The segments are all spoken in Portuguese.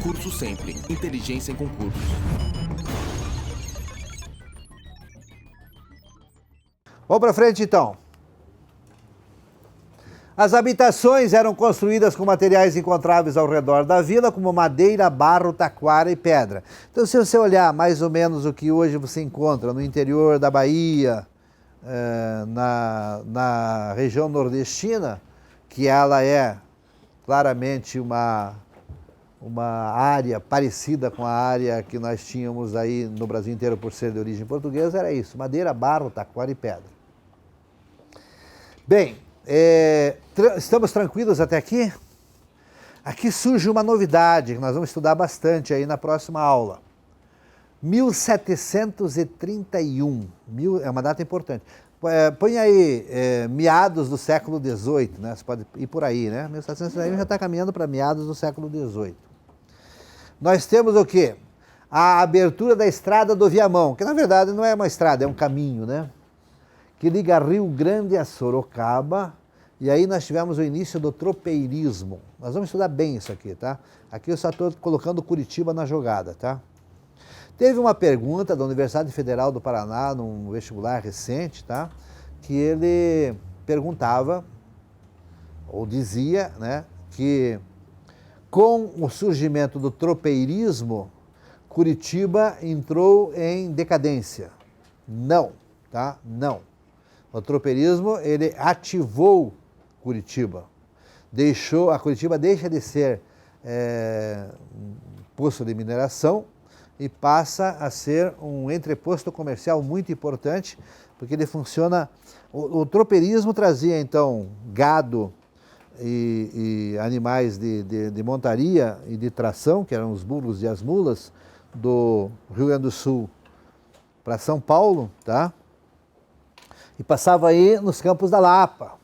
Curso Sempre. Inteligência em concursos. Vamos para frente, então. As habitações eram construídas com materiais encontráveis ao redor da vila, como madeira, barro, taquara e pedra. Então, se você olhar mais ou menos o que hoje você encontra no interior da Bahia, na região nordestina, que ela é claramente uma área parecida com a área que nós tínhamos aí no Brasil inteiro por ser de origem portuguesa, era isso, madeira, barro, taquara e pedra. Bem, estamos tranquilos até aqui? Aqui surge uma novidade que nós vamos estudar bastante aí na próxima aula. 1731, é uma data importante. Põe aí meados do século XVIII, né? Você pode ir por aí, né? 1731 já está caminhando para meados do século XVIII. Nós temos o quê? A abertura da estrada do Viamão, que na verdade não é uma estrada, é um caminho, né? Que liga Rio Grande a Sorocaba, e aí nós tivemos o início do tropeirismo. Nós vamos estudar bem isso aqui, tá? Aqui eu só estou colocando Curitiba na jogada, tá? Teve uma pergunta da Universidade Federal do Paraná, num vestibular recente, tá? Que ele perguntava, ou dizia, né, que com o surgimento do tropeirismo, Curitiba entrou em decadência. Não, tá? Não. O tropeirismo, ele ativou Curitiba. A Curitiba deixa de ser posto de mineração e passa a ser um entreposto comercial muito importante, porque ele funciona... O tropeirismo trazia, então, gado e animais de montaria e de tração, que eram os burros e as mulas, do Rio Grande do Sul para São Paulo, tá? E passava aí nos Campos da Lapa.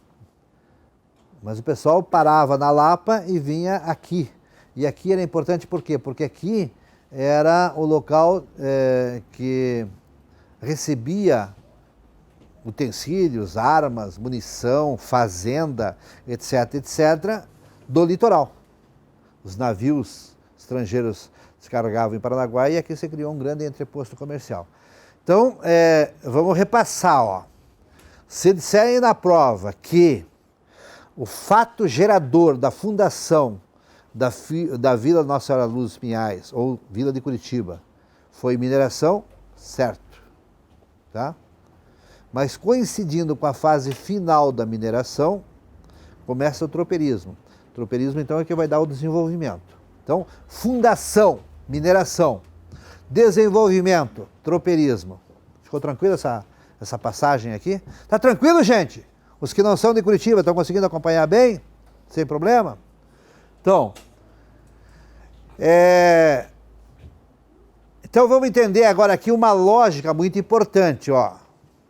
Mas o pessoal parava na Lapa e vinha aqui. E aqui era importante por quê? Porque aqui era o local que recebia utensílios, armas, munição, fazenda, etc., etc., do litoral. Os navios estrangeiros descarregavam em Paranaguá e aqui se criou um grande entreposto comercial. Então, vamos repassar, ó. Se disserem na prova que o fato gerador da fundação da Vila Nossa Senhora Luz dos Pinhais, ou Vila de Curitiba, foi mineração, certo, tá? Mas coincidindo com a fase final da mineração, começa o tropeirismo. O tropeirismo, então, é que vai dar o desenvolvimento. Então, fundação, mineração, desenvolvimento, tropeirismo. Ficou tranquilo essa passagem aqui? Tá tranquilo, gente? Os que não são de Curitiba estão conseguindo acompanhar bem? Sem problema? Então, então vamos entender agora aqui uma lógica muito importante, ó.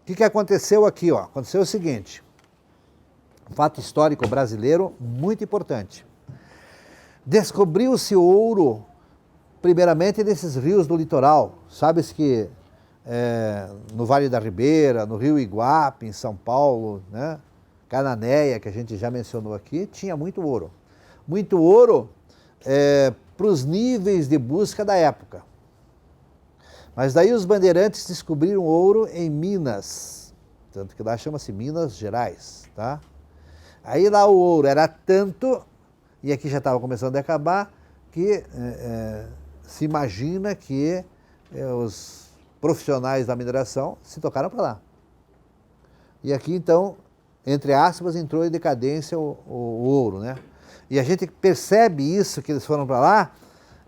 O que aconteceu aqui, ó? Aconteceu o seguinte, um fato histórico brasileiro muito importante. Descobriu-se ouro, primeiramente, nesses rios do litoral. Sabe-se que no Vale da Ribeira, no Rio Iguape, em São Paulo, né? Cananéia, que a gente já mencionou aqui, tinha muito ouro. Muito ouro para os níveis de busca da época. Mas daí os bandeirantes descobriram ouro em Minas, tanto que lá chama-se Minas Gerais, tá? Aí lá o ouro era tanto, e aqui já estava começando a acabar, que se imagina que os profissionais da mineração se tocaram para lá. E aqui então, entre aspas, entrou em decadência o ouro, né? E a gente percebe isso, que eles foram para lá,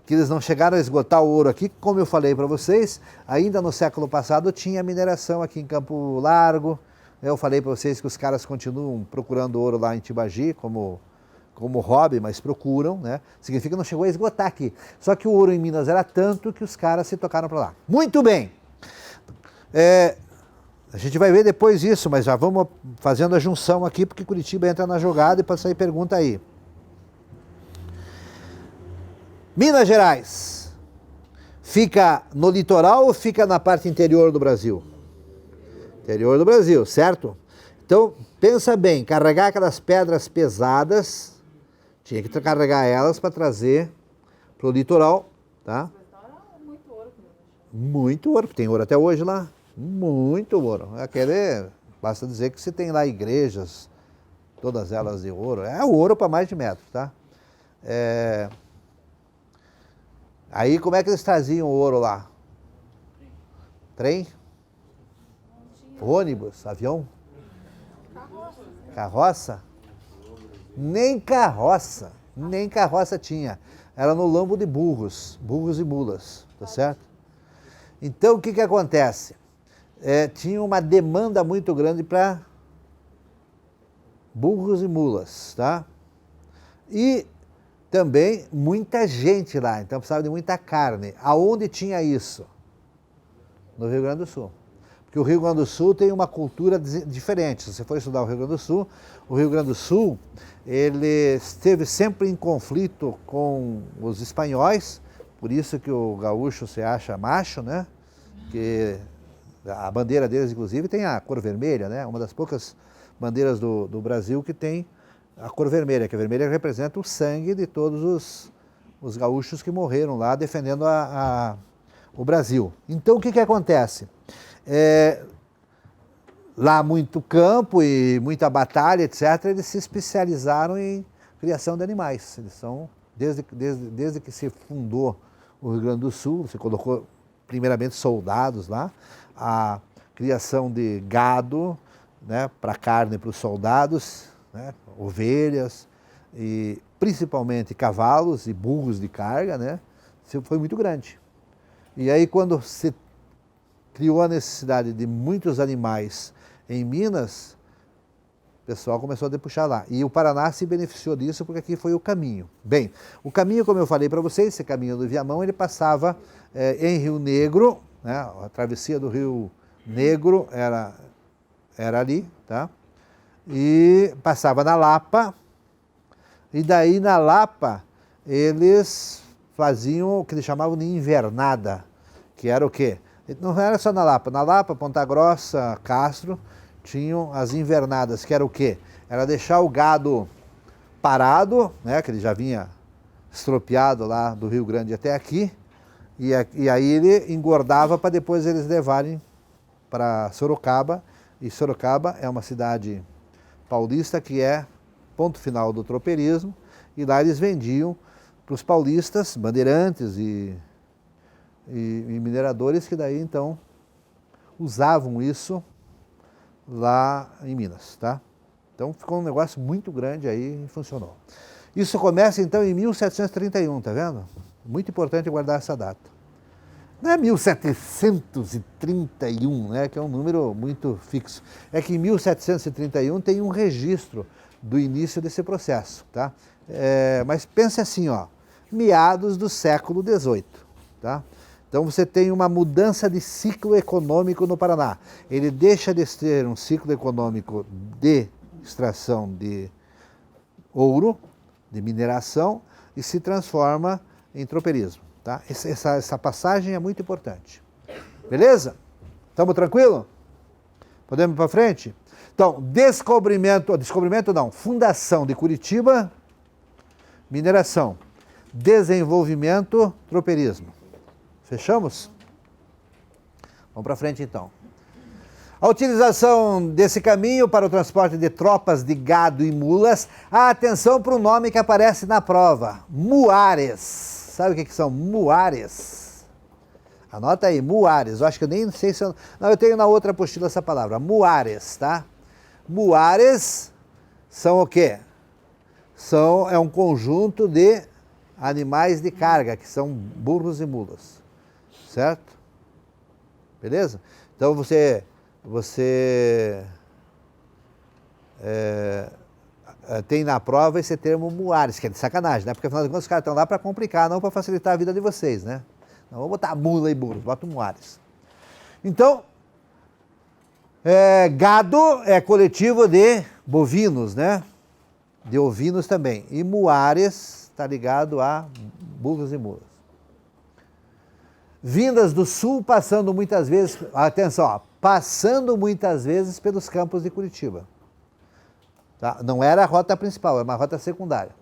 que eles não chegaram a esgotar o ouro aqui, como eu falei para vocês, ainda no século passado tinha mineração aqui em Campo Largo. Eu falei para vocês que os caras continuam procurando ouro lá em Tibagi, como hobby, mas procuram, né? Significa que não chegou a esgotar aqui. Só que o ouro em Minas era tanto que os caras se tocaram para lá. Muito bem! A gente vai ver depois isso, mas já vamos fazendo a junção aqui, porque Curitiba entra na jogada e pode sair pergunta aí. Minas Gerais, fica no litoral ou fica na parte interior do Brasil? Interior do Brasil, certo? Então, pensa bem, carregar aquelas pedras pesadas, tinha que carregar elas para trazer para o litoral, tá? Muito ouro. Muito ouro, tem ouro até hoje lá, muito ouro. Basta dizer que se tem lá igrejas, todas elas de ouro, é ouro para mais de metro, tá? Aí como é que eles traziam o ouro lá? Trem? Ônibus? Avião? Carroça? Nem carroça tinha. Era no lombo de burros e mulas, tá certo? Então o que acontece? Tinha uma demanda muito grande para burros e mulas, tá? E também muita gente lá, então precisava de muita carne. Aonde tinha isso? No Rio Grande do Sul. Porque o Rio Grande do Sul tem uma cultura diferente. Se você for estudar o Rio Grande do Sul, ele esteve sempre em conflito com os espanhóis, por isso que o gaúcho se acha macho, né? Que a bandeira deles, inclusive, tem a cor vermelha, né? Uma das poucas bandeiras do Brasil que tem a cor vermelha, que a vermelha representa o sangue de todos os gaúchos que morreram lá defendendo o Brasil. Então, o que acontece? Lá muito campo e muita batalha, etc., eles se especializaram em criação de animais. Eles são, desde que se fundou o Rio Grande do Sul, se colocou primeiramente soldados lá, a criação de gado, né, para carne para os soldados, né, ovelhas e principalmente cavalos e burros de carga, né, foi muito grande. E aí quando se criou a necessidade de muitos animais em Minas, o pessoal começou a depuxar lá. E o Paraná se beneficiou disso porque aqui foi o caminho. Bem, o caminho, como eu falei para vocês, esse caminho do Viamão, ele passava em Rio Negro, né, a travessia do Rio Negro era ali, tá? E passava na Lapa, e daí na Lapa eles faziam o que eles chamavam de invernada, que era o quê? Não era só na Lapa, Ponta Grossa, Castro, tinham as invernadas, que era o quê? Era deixar o gado parado, né, que ele já vinha estropiado lá do Rio Grande até aqui, e aí ele engordava para depois eles levarem para Sorocaba, e Sorocaba é uma cidade paulista que é ponto final do tropeirismo, e lá eles vendiam para os paulistas, bandeirantes e mineradores, que daí então usavam isso lá em Minas, tá? Então ficou um negócio muito grande aí e funcionou. Isso começa então em 1731, tá vendo? Muito importante guardar essa data. Não é 1731, né, que é um número muito fixo. É que em 1731 tem um registro do início desse processo, tá? Mas pense assim, ó, meados do século XVIII, tá? Então você tem uma mudança de ciclo econômico no Paraná. Ele deixa de ser um ciclo econômico de extração de ouro, de mineração, e se transforma em tropeirismo. Tá? Essa passagem é muito importante. Beleza? Estamos tranquilos? Podemos ir para frente? Então, fundação de Curitiba, mineração, desenvolvimento, tropeirismo. Fechamos? Vamos para frente então. A utilização desse caminho para o transporte de tropas de gado e mulas, atenção para o nome que aparece na prova, muares. Sabe o que são muares? Anota aí, muares. Eu acho que eu nem sei se eu... Não, eu tenho na outra apostila essa palavra, muares, tá? Muares são o quê? É um conjunto de animais de carga, que são burros e mulas. Certo? Beleza? Então você tem na prova esse termo muares, que é de sacanagem, né? Porque afinal de contas os caras estão lá para complicar, não para facilitar a vida de vocês, né? Não vou botar mula e burros, bota muares. Então, gado é coletivo de bovinos, né? De ovinos também. E muares está ligado a burros e mulas. Vindas do sul, passando muitas vezes, atenção, ó, passando muitas vezes pelos campos de Curitiba. Tá? Não era a rota principal, era uma rota secundária.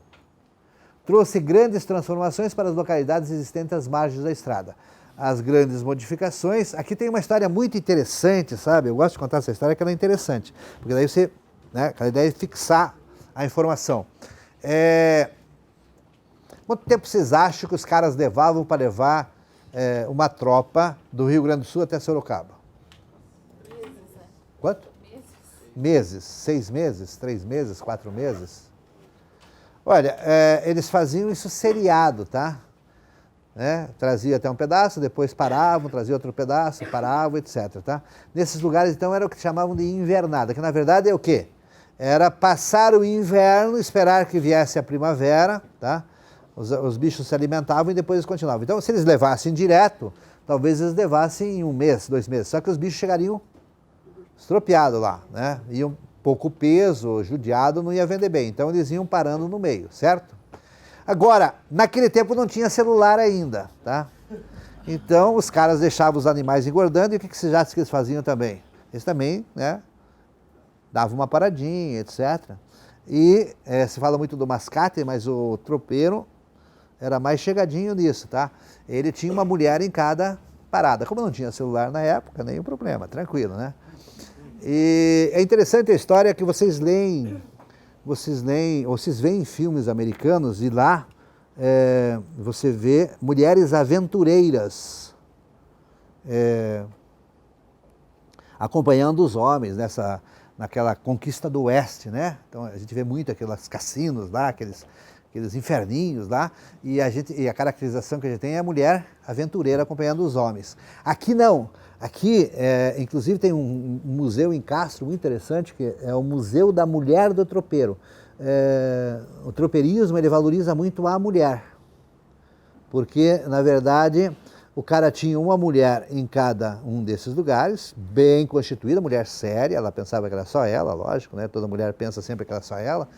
trouxe grandes transformações para as localidades existentes às margens da estrada. As grandes modificações, aqui tem uma história muito interessante, sabe? Eu gosto de contar essa história, que ela é interessante, porque daí você, né, aquela ideia é fixar a informação. Quanto tempo vocês acham que os caras levavam para levar uma tropa do Rio Grande do Sul até Sorocaba? Meses, né? Quanto? Meses. 6 meses, 3 meses, 4 meses? Olha, eles faziam isso seriado, tá? Trazia até um pedaço, depois paravam, trazia outro pedaço, paravam, etc. Tá? Nesses lugares, então, era o que chamavam de invernada, que na verdade é o quê? Era passar o inverno, esperar que viesse a primavera, tá? Os bichos se alimentavam e depois eles continuavam. Então, se eles levassem direto, talvez eles levassem em 1 mês, 2 meses, só que os bichos chegariam estropiados lá, né? Iam pouco peso, judiado, não ia vender bem. Então, eles iam parando no meio, certo? Agora, naquele tempo não tinha celular ainda, tá? Então, os caras deixavam os animais engordando e o que vocês acham que eles faziam também? Eles também, né, davam uma paradinha, etc. E se fala muito do mascate, mas o tropeiro era mais chegadinho nisso, tá? Ele tinha uma mulher em cada parada. Como não tinha celular na época, nenhum problema, tranquilo, né? E é interessante a história que vocês leem, ou vocês veem em filmes americanos e lá você vê mulheres aventureiras acompanhando os homens naquela conquista do oeste, né? Então a gente vê muito aqueles cassinos lá, aqueles inferninhos lá, e a caracterização que a gente tem é a mulher aventureira acompanhando os homens. Aqui não. Aqui, inclusive, tem um museu em Castro muito interessante, que é o Museu da Mulher do Tropeiro. O tropeirismo, ele valoriza muito a mulher, porque, na verdade, o cara tinha uma mulher em cada um desses lugares, bem constituída, mulher séria, ela pensava que era só ela, lógico, né? Toda mulher pensa sempre que era só ela.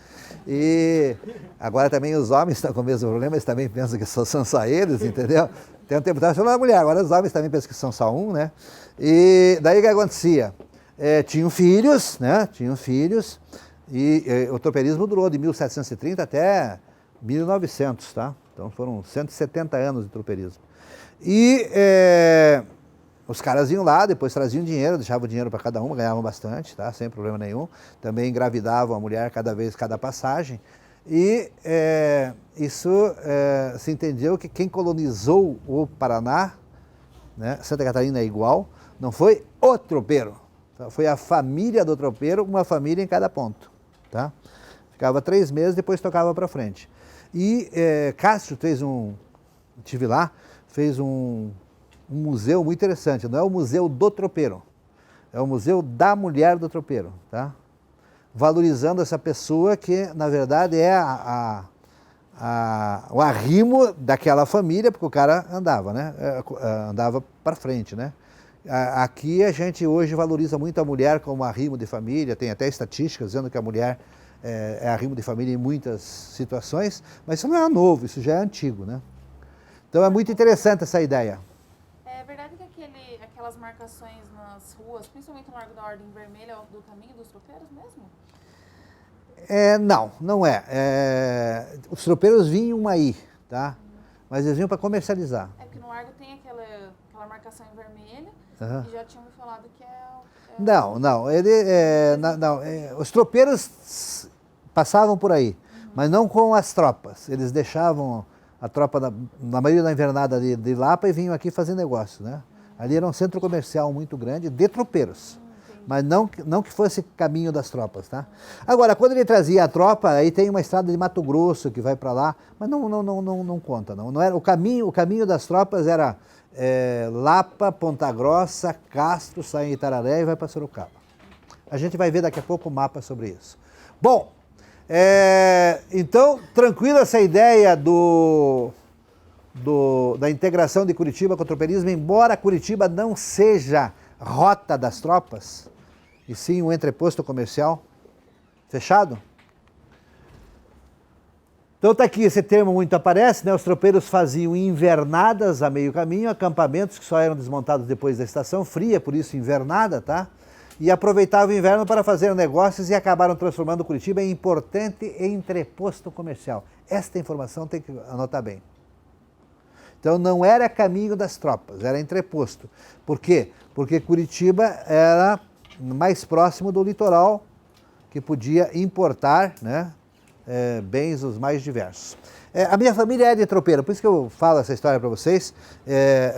E agora também os homens estão com o mesmo problema, eles também pensam que são só eles, entendeu? Tem um tempo atrás falando da mulher, agora os homens também pensam que são só um, né? E daí o que acontecia? Tinham filhos, né? Tinham filhos, e o tropeirismo durou de 1730 até 1900, tá? Então foram 170 anos de tropeirismo. E os caras iam lá, depois traziam dinheiro, deixavam dinheiro para cada um, ganhavam bastante, tá? Sem problema nenhum. Também engravidavam a mulher cada passagem. E isso se entendeu que quem colonizou o Paraná, né, Santa Catarina é igual, não foi o tropeiro, tá? Foi a família do tropeiro, uma família em cada ponto. Tá? Ficava 3 meses, depois tocava para frente. E Castro estive lá, fez um museu muito interessante. Não é o Museu do Tropeiro, é o Museu da Mulher do Tropeiro, tá? Valorizando essa pessoa que, na verdade, é o arrimo daquela família, porque o cara andava, né? Andava para frente, né? Aqui a gente hoje valoriza muito a mulher como arrimo de família, tem até estatísticas dizendo que a mulher é arrimo de família em muitas situações, mas isso não é novo, isso já é antigo, né? Então é muito interessante essa ideia. É verdade que aquelas marcações nas ruas, principalmente no Largo da Ordem Vermelha, é do caminho dos tropeiros mesmo? Não é. Os tropeiros vinham aí, tá? Mas eles vinham para comercializar. É porque no Largo tem aquela marcação em vermelho, e já tinham me falado que Os tropeiros passavam por aí, mas não com as tropas. Eles deixavam a tropa na maioria da invernada de Lapa e vinham aqui fazer negócio, né? Ali era um centro comercial muito grande de tropeiros, mas não que fosse caminho das tropas, tá? Agora, quando ele trazia a tropa, aí tem uma estrada de Mato Grosso que vai para lá, mas não conta, não. Não era o caminho das tropas era Lapa, Ponta Grossa, Castro, sai em Itararé e vai para Sorocaba. A gente vai ver daqui a pouco o mapa sobre isso. Bom, então, tranquila essa ideia da integração de Curitiba com o tropeirismo, embora Curitiba não seja rota das tropas, e sim um entreposto comercial. Fechado? Então está aqui, esse termo muito aparece, né? Os tropeiros faziam invernadas a meio caminho, acampamentos que só eram desmontados depois da estação fria, por isso invernada, tá? e aproveitavam o inverno para fazer negócios e acabaram transformando Curitiba em importante entreposto comercial. Esta informação tem que anotar bem. Então não era caminho das tropas, era entreposto. Por quê? Porque Curitiba era mais próximo do litoral, que podia importar, né, bens os mais diversos. A minha família é de tropeiro, por isso que eu falo essa história para vocês.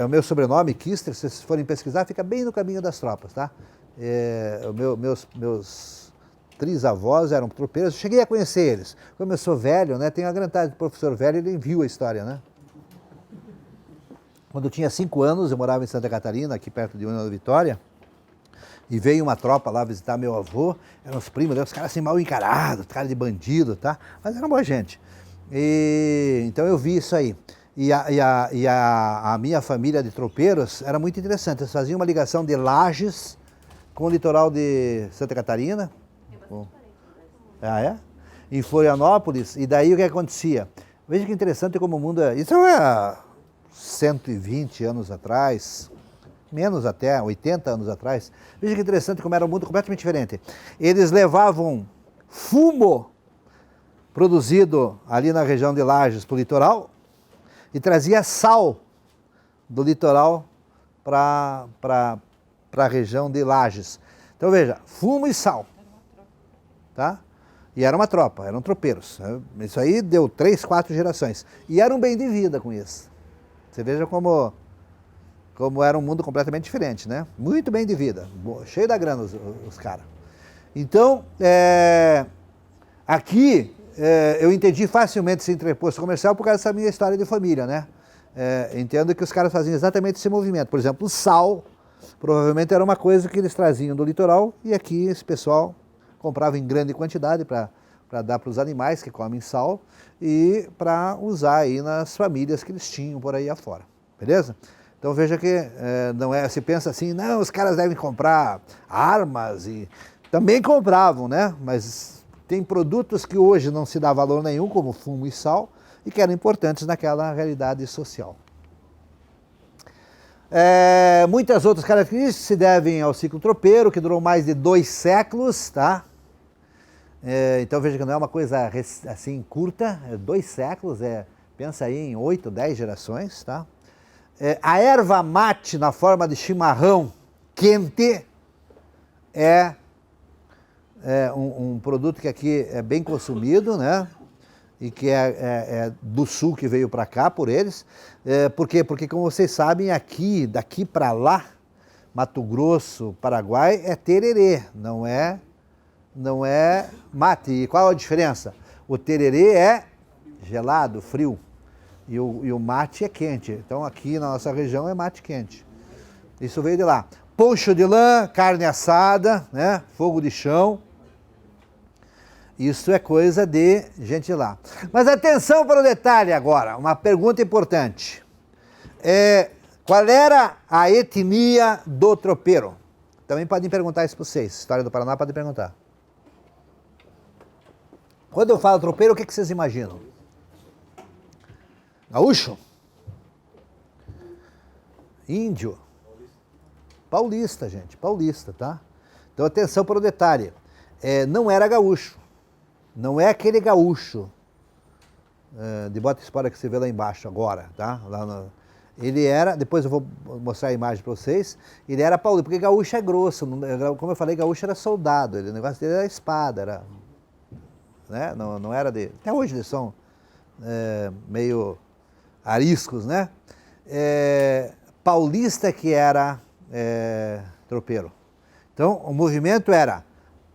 O meu sobrenome, Kister, se vocês forem pesquisar, fica bem no caminho das tropas, tá? Meus trisavós eram tropeiros, eu cheguei a conhecer eles. Como eu sou velho, né, tenho a grandade do professor velho, ele viu a história, né? Quando eu tinha 5 anos, eu morava em Santa Catarina, aqui perto de União da Vitória, e veio uma tropa lá visitar meu avô, eram os primos, os caras assim mal encarados, cara de bandido, tá? Mas era boa gente. Então eu vi isso aí. E a minha família de tropeiros era muito interessante, eles faziam uma ligação de Lages com o litoral de Santa Catarina. Em Florianópolis, e daí o que acontecia? Veja que interessante como o mundo é. Isso é 120 anos atrás, menos até, 80 anos atrás. Veja que interessante como era um mundo completamente diferente. Eles levavam fumo produzido ali na região de Lages para o litoral e trazia sal do litoral para a região de Lages. Então veja, fumo e sal, tá? E era uma tropa, eram tropeiros. Isso aí deu 3, 4 gerações. E era um bem de vida com isso. Você veja como era um mundo completamente diferente, né? Muito bem de vida, cheio da grana os caras. Então, aqui eu entendi facilmente esse entreposto comercial por causa dessa minha história de família, né? Entendo que os caras faziam exatamente esse movimento. Por exemplo, o sal, provavelmente era uma coisa que eles traziam do litoral e aqui esse pessoal comprava em grande quantidade para dar para os animais que comem sal e para usar aí nas famílias que eles tinham por aí afora, beleza? Então veja que não é, se pensa assim, não, os caras devem comprar armas e também compravam, né? Mas tem produtos que hoje não se dá valor nenhum, como fumo e sal, e que eram importantes naquela realidade social. Muitas outras características se devem ao ciclo tropeiro, que durou mais de 2 séculos, tá? Então veja que não é uma coisa assim curta, 2 séculos, pensa aí em 8, 10 gerações, tá? A erva mate na forma de chimarrão quente é um produto que aqui é bem consumido, né? E que é do sul que veio para cá por eles. Por quê? Porque, como vocês sabem, aqui, daqui para lá, Mato Grosso, Paraguai, é tererê, não é mate. E qual a diferença? O tererê é gelado, frio, e o mate é quente. Então aqui na nossa região é mate quente. Isso veio de lá. Poncho de lã, carne assada, né? Fogo de chão. Isso é coisa de gente lá. Mas atenção para o detalhe agora, uma pergunta importante. Qual era a etnia do tropeiro? Também podem perguntar isso para vocês. História do Paraná pode perguntar. Quando eu falo tropeiro, o que vocês imaginam? Gaúcho? Índio? Paulista, gente, paulista, tá? Então atenção para o detalhe. Não era gaúcho. Não é aquele gaúcho de bota espora que você vê lá embaixo agora, tá? Ele era, depois eu vou mostrar a imagem para vocês, ele era paulista, porque gaúcho é grosso, como eu falei, gaúcho era soldado, o negócio dele era espada, né? Não era de... Até hoje eles são meio ariscos, né? Paulista que era tropeiro. Então, o movimento era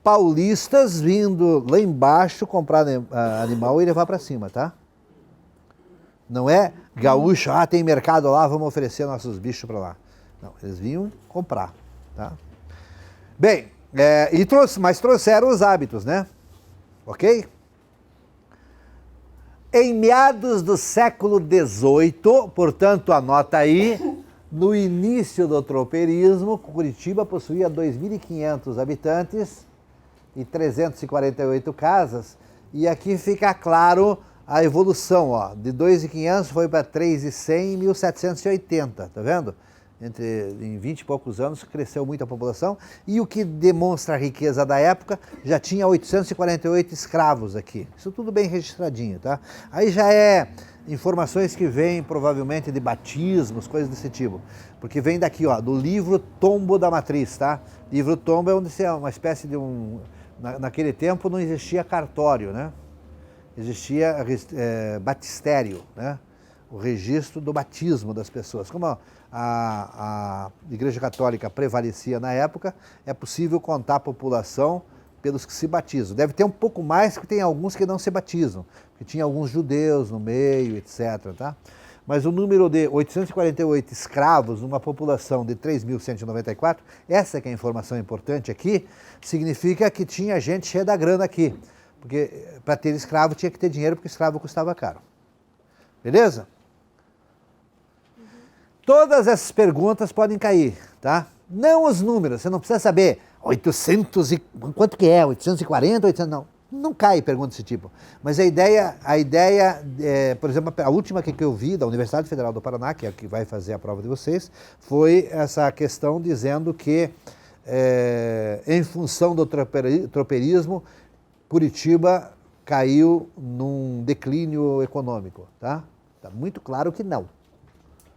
paulistas vindo lá embaixo comprar animal e levar para cima, tá? Não é gaúcho, tem mercado lá, vamos oferecer nossos bichos para lá. Não, eles vinham comprar, tá? Bem, mas trouxeram os hábitos, né? Ok? Em meados do século XVIII, portanto, anota aí, no início do tropeirismo, Curitiba possuía 2.500 habitantes e 348 casas, e aqui fica claro a evolução, ó, de 2.500 foi para 3.100 em 1780, tá vendo? em 20 e poucos anos, cresceu muito a população. E o que demonstra a riqueza da época, já tinha 848 escravos aqui. Isso tudo bem registradinho, tá? Aí já é informações que vêm provavelmente de batismos, coisas desse tipo. Porque vem daqui, ó, do livro Tombo da Matriz, tá? Livro Tombo é onde é uma espécie de um... Naquele tempo não existia cartório, né? Existia batistério, né? O registro do batismo das pessoas. Como a Igreja Católica prevalecia na época, é possível contar a população pelos que se batizam. Deve ter um pouco mais, que tem alguns que não se batizam, porque tinha alguns judeus no meio, etc. Tá? Mas o número de 848 escravos numa população de 3.194, essa que é a informação importante aqui, significa que tinha gente cheia da grana aqui. Porque para ter escravo tinha que ter dinheiro, porque escravo custava caro. Beleza? Todas essas perguntas podem cair, tá? Não os números, você não precisa saber 800 e... quanto que é? 840, 800... Não cai pergunta desse tipo. Mas a ideia por exemplo, a última que eu vi da Universidade Federal do Paraná, que é a que vai fazer a prova de vocês, foi essa questão dizendo que, em função do tropeirismo, Curitiba caiu num declínio econômico, tá? Está muito claro que não,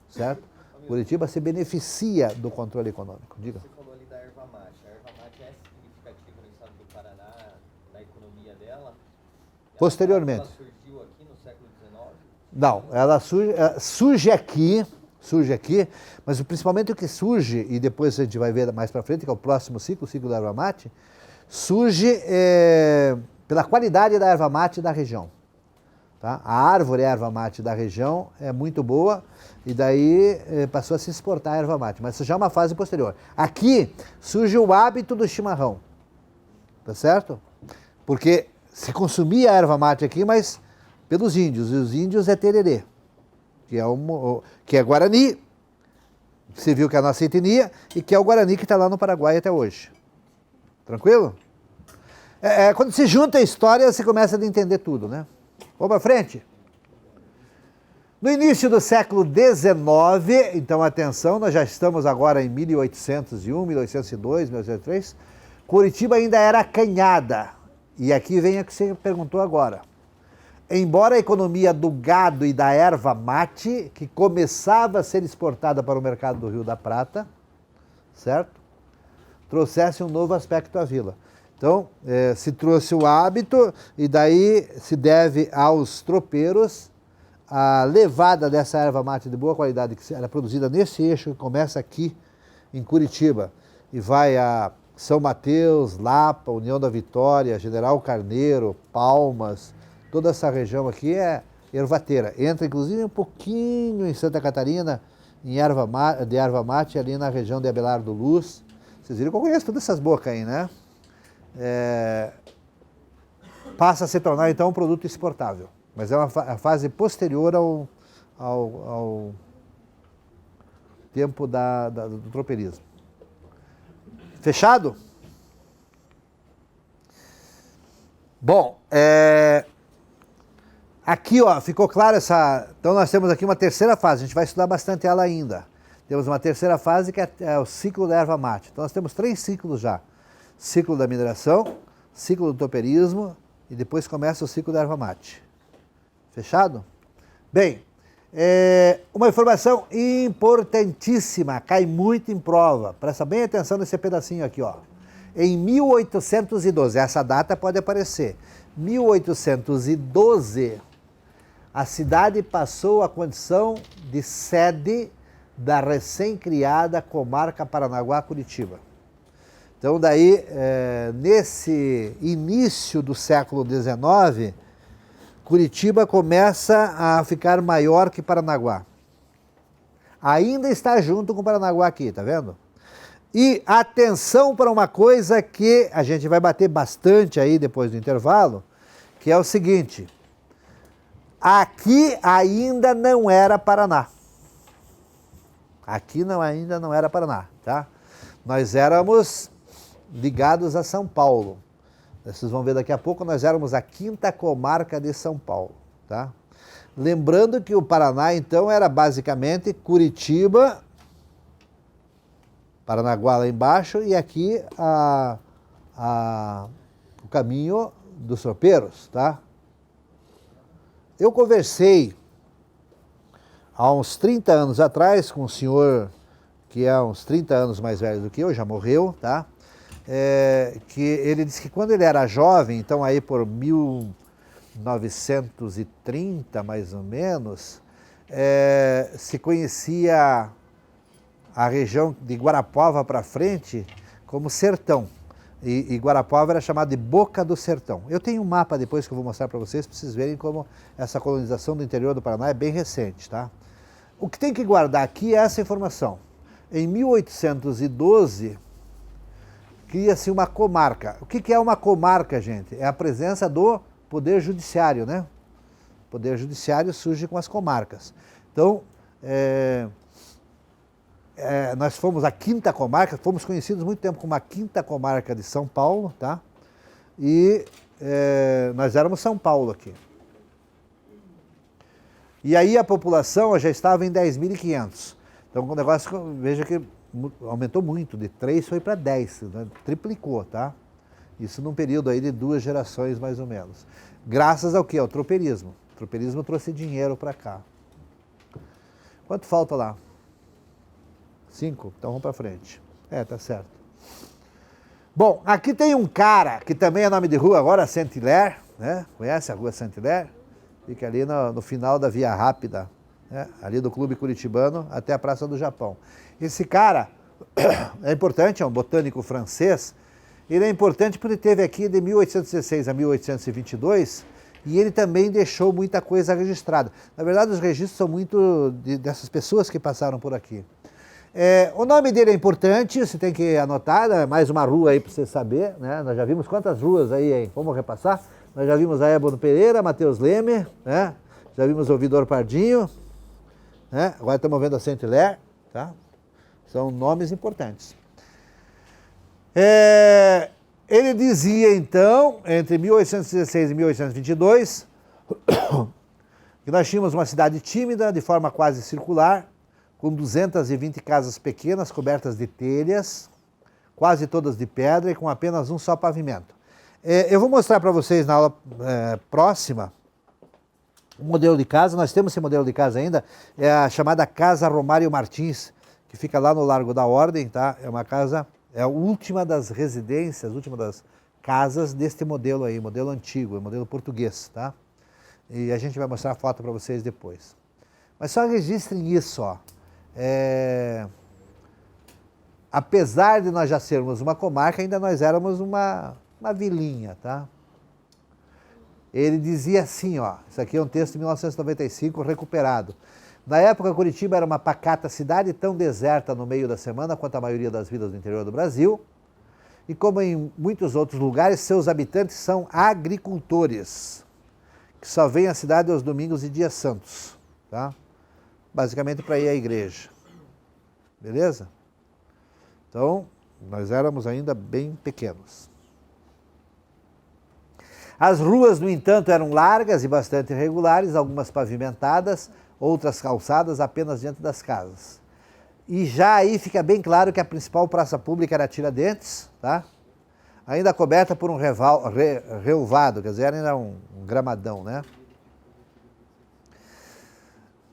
certo? Curitiba se beneficia do controle econômico. Diga. Você falou ali da erva mate. A erva mate é significativa no estado do Paraná, na economia dela? Posteriormente. Ela surgiu aqui no século XIX? Não, ela surge aqui, mas principalmente o que surge, e depois a gente vai ver mais para frente, que é o próximo ciclo, o ciclo da erva mate, surge pela qualidade da erva mate da região. Tá? A árvore erva mate da região é muito boa e daí passou a se exportar a erva mate, mas isso já é uma fase posterior. Aqui surge o hábito do chimarrão, tá certo? Porque se consumia a erva mate aqui, mas pelos índios, e os índios é tererê, que é Guarani, você viu que é a nossa etnia, e que é o Guarani que está lá no Paraguai até hoje. Tranquilo? Quando se junta a história, você começa a entender tudo, né? Vamos para frente? No início do século XIX, então atenção, nós já estamos agora em 1801, 1802, 1803, Curitiba ainda era acanhada. E aqui vem o que você perguntou agora. Embora a economia do gado e da erva mate, que começava a ser exportada para o mercado do Rio da Prata, certo? Trouxesse um novo aspecto à vila. Então, se trouxe o hábito e daí se deve aos tropeiros a levada dessa erva mate de boa qualidade que era produzida nesse eixo que começa aqui em Curitiba e vai a São Mateus, Lapa, União da Vitória, General Carneiro, Palmas, toda essa região aqui é ervateira. Entra inclusive um pouquinho em Santa Catarina, de erva mate ali na região de Abelardo Luz. Vocês viram que eu conheço todas essas bocas aí, né? Passa a se tornar então um produto exportável, mas é uma fase posterior ao tempo do tropeirismo. Fechado? Bom, aqui ó, ficou claro então nós temos aqui uma terceira fase, a gente vai estudar bastante ela ainda. Temos uma terceira fase que é o ciclo da erva mate. Então nós temos 3 ciclos já. Ciclo da mineração, ciclo do tropeirismo e depois começa o ciclo da erva mate. Fechado? Bem, uma informação importantíssima, cai muito em prova. Presta bem atenção nesse pedacinho aqui, ó. Em 1812, essa data pode aparecer, 1812, a cidade passou a condição de sede da recém-criada comarca Paranaguá-Curitiba. Então, daí, nesse início do século XIX, Curitiba começa a ficar maior que Paranaguá. Ainda está junto com Paranaguá aqui, tá vendo? E atenção para uma coisa que a gente vai bater bastante aí depois do intervalo, que é o seguinte, aqui ainda não era Paraná. Aqui ainda não era Paraná, tá? Nós éramos ligados a São Paulo. Vocês vão ver daqui a pouco, nós éramos a 5ª comarca de São Paulo, tá? Lembrando que o Paraná, então, era basicamente Curitiba, Paranaguá lá embaixo e aqui o caminho dos tropeiros, tá? Eu conversei há uns 30 anos atrás com um senhor que é uns 30 anos mais velho do que eu, já morreu, tá? Que ele disse que quando ele era jovem, então aí por 1930 mais ou menos, se conhecia a região de Guarapuava para frente como sertão. E Guarapuava era chamado de Boca do Sertão. Eu tenho um mapa depois que eu vou mostrar para vocês vocês verem como essa colonização do interior do Paraná é bem recente, tá? O que tem que guardar aqui é essa informação. Em 1812, cria-se uma comarca. O que é uma comarca, gente? É a presença do Poder Judiciário, né? O Poder Judiciário surge com as comarcas. Então, nós fomos a quinta comarca, fomos conhecidos muito tempo como a quinta comarca de São Paulo, tá? E nós éramos São Paulo aqui. E aí a população já estava em 10.500. Então o negócio, veja que aumentou muito, de 3 foi para 10, né? Triplicou, tá? Isso num período aí de 2 gerações mais ou menos. Graças ao quê? Ao tropeirismo. O tropeirismo trouxe dinheiro para cá. Quanto falta lá? 5? Então vamos para frente. Tá certo. Bom, aqui tem um cara que também é nome de rua agora, Saint-Hilaire, né? Conhece a rua Saint-Hilaire? Fica ali no final da Via Rápida, né? Ali do Clube Curitibano até a Praça do Japão. Esse cara é importante, é um botânico francês. Ele é importante porque ele esteve aqui de 1816 a 1822 e ele também deixou muita coisa registrada. Na verdade, os registros são muito dessas pessoas que passaram por aqui. O nome dele é importante, você tem que anotar, né? Mais uma rua aí para você saber, né? Nós já vimos quantas ruas aí, hein? Vamos repassar? Nós já vimos a Ébano Pereira, Matheus Leme, né? Já vimos o Ouvidor Pardinho, né? Agora estamos vendo a Saint-Hilaire, tá? São nomes importantes. Ele dizia, então, entre 1816 e 1822, que nós tínhamos uma cidade tímida, de forma quase circular, com 220 casas pequenas, cobertas de telhas, quase todas de pedra e com apenas um só pavimento. Eu vou mostrar para vocês na aula próxima um modelo de casa, nós temos esse modelo de casa ainda, é a chamada Casa Romário Martins, que fica lá no Largo da Ordem, tá? É uma casa, é a última das residências, a última das casas deste modelo aí, modelo antigo, modelo português, tá? E a gente vai mostrar a foto para vocês depois. Mas só registrem isso, ó. Apesar de nós já sermos uma comarca, ainda nós éramos uma vilinha, tá? Ele dizia assim, ó, isso aqui é um texto de 1995 recuperado. Na época, Curitiba era uma pacata cidade tão deserta no meio da semana quanto a maioria das vilas do interior do Brasil. E como em muitos outros lugares, seus habitantes são agricultores, que só vêm à cidade aos domingos e dias santos, tá? Basicamente para ir à igreja. Beleza? Então, nós éramos ainda bem pequenos. As ruas, no entanto, eram largas e bastante irregulares, algumas pavimentadas, outras calçadas apenas diante das casas. E já aí fica bem claro que a principal praça pública era Tiradentes, tá? Ainda coberta por um relvado, quer dizer, ainda um gramadão, né?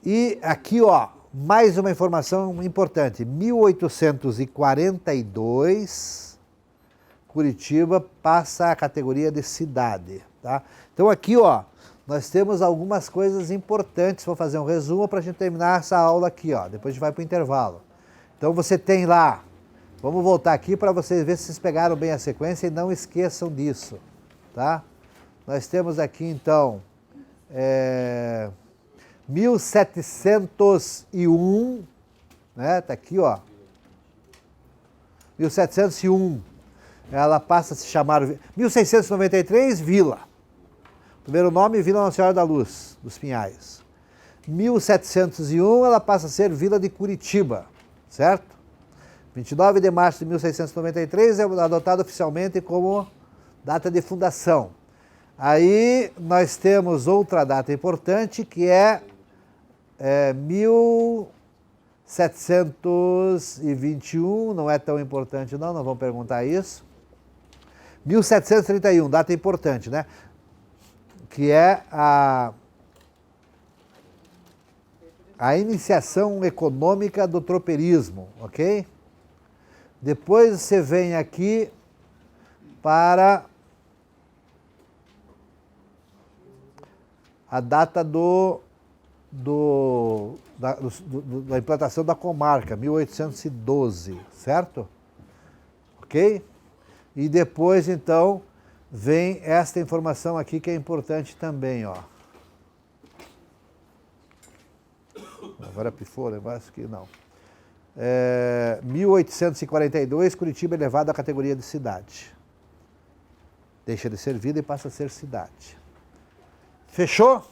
E aqui, ó, mais uma informação importante. 1842, Curitiba passa a categoria de cidade, tá? Então aqui, ó, nós temos algumas coisas importantes. Vou fazer um resumo para a gente terminar essa aula aqui, ó. Depois a gente vai para o intervalo. Então você tem lá, vamos voltar aqui para vocês verem se vocês pegaram bem a sequência e não esqueçam disso, tá? Nós temos aqui, então, 1701, né? Tá aqui, ó. 1701. Ela passa a se chamar 1693, Vila. Primeiro nome, Vila Nossa Senhora da Luz, dos Pinhais. 1701, ela passa a ser Vila de Curitiba, certo? 29 de março de 1693 é adotado oficialmente como data de fundação. Aí nós temos outra data importante que é 1700 1721, não é tão importante não vamos perguntar isso. 1731, data importante, né? Que é a iniciação econômica do tropeirismo, ok? Depois você vem aqui para a data da implantação da comarca, 1812, certo? Ok? E depois, então, vem esta informação aqui que é importante também, ó. Agora pifou o negócio aqui, não. 1842, Curitiba é elevado à categoria de cidade. Deixa de ser vila e passa a ser cidade. Fechou?